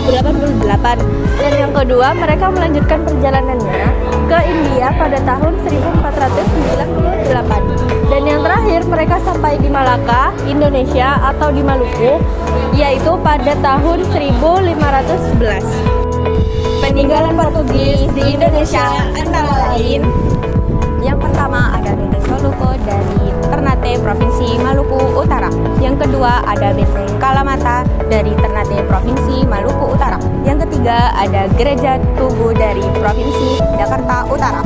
1488. Dan yang kedua, mereka melanjutkan perjalanannya ke India pada tahun 1498. Dan yang terakhir, mereka sampai di Malaka, Indonesia atau di Maluku, yaitu pada tahun 1511. Peninggalan Portugis di Indonesia antara lain: yang pertama ada Benteng Soluko dari Ternate, Provinsi Maluku Utara. Yang kedua ada Benteng Kalamata dari Ternate, Provinsi Maluku Utara. Yang ketiga ada Gereja Tugu dari Provinsi Jakarta Utara.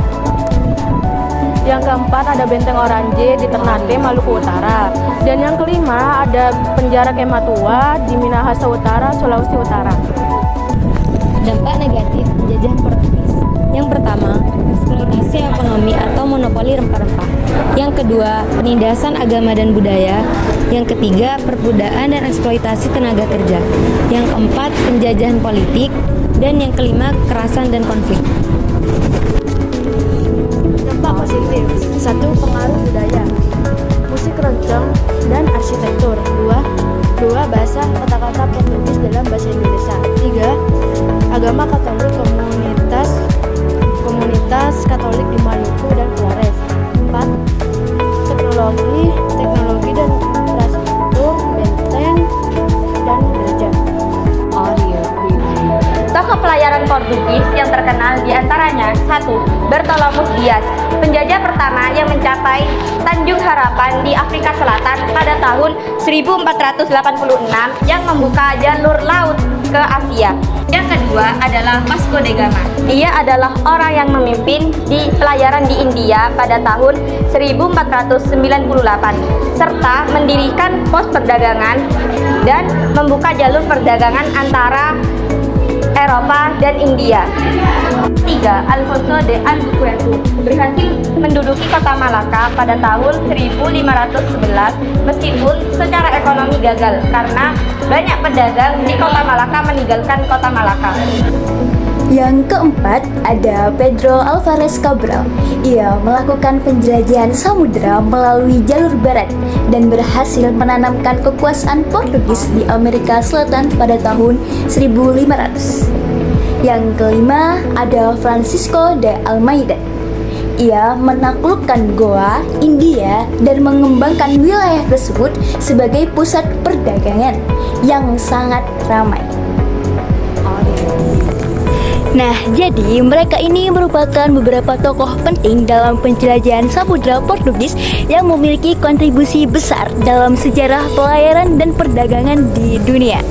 Yang keempat ada Benteng Oranje di Ternate, Maluku Utara. Dan yang kelima ada Penjara Kemah Tua di Minahasa Utara, Sulawesi Utara. Dampak negatif penjajahan Portugis. Yang pertama, eksploitasi ekonomi atau monopoli rempah-rempah. Yang kedua, penindasan agama dan budaya. Yang ketiga, perbudakan dan eksploitasi tenaga kerja. Yang keempat, penjajahan politik. Dan yang kelima, kekerasan dan konflik. Dampak positif: 1. Pengaruh budaya, musik keroncong dan arsitektur. 2. Bahasa kata-kata Portugis dalam bahasa Indonesia. 3. Agama Katolik, komunitas Katolik di Maluku dan Flores. 4. Teknologi dan infrastruktur, benteng dan gereja. Tokoh pelayaran Portugis yang terkenal diantaranya: 1. Bertolomeu Dias, penjajah pertama yang mencapai Tanjung Harapan di Afrika Selatan pada tahun 1486 yang membuka jalur laut ke Asia. Yang kedua adalah Vasco da Gama. Dia adalah orang yang memimpin di pelayaran di India pada tahun 1498 serta mendirikan pos perdagangan dan membuka jalur perdagangan antara Eropa dan India. 3. Alfonso de Albuquerque berhasil menduduki kota Malaka pada tahun 1511 meskipun secara ekonomi gagal karena banyak pedagang di kota Malaka meninggalkan kota Malaka. Yang keempat ada Pedro Alvarez Cabral. Ia melakukan penjelajahan samudera melalui jalur barat dan berhasil menanamkan kekuasaan Portugis di Amerika Selatan pada tahun 1500. Yang kelima ada Francisco de Almeida. Ia menaklukkan Goa, India, dan mengembangkan wilayah tersebut sebagai pusat perdagangan yang sangat ramai. Nah, jadi mereka ini merupakan beberapa tokoh penting dalam penjelajahan samudera Portugis yang memiliki kontribusi besar dalam sejarah pelayaran dan perdagangan di dunia.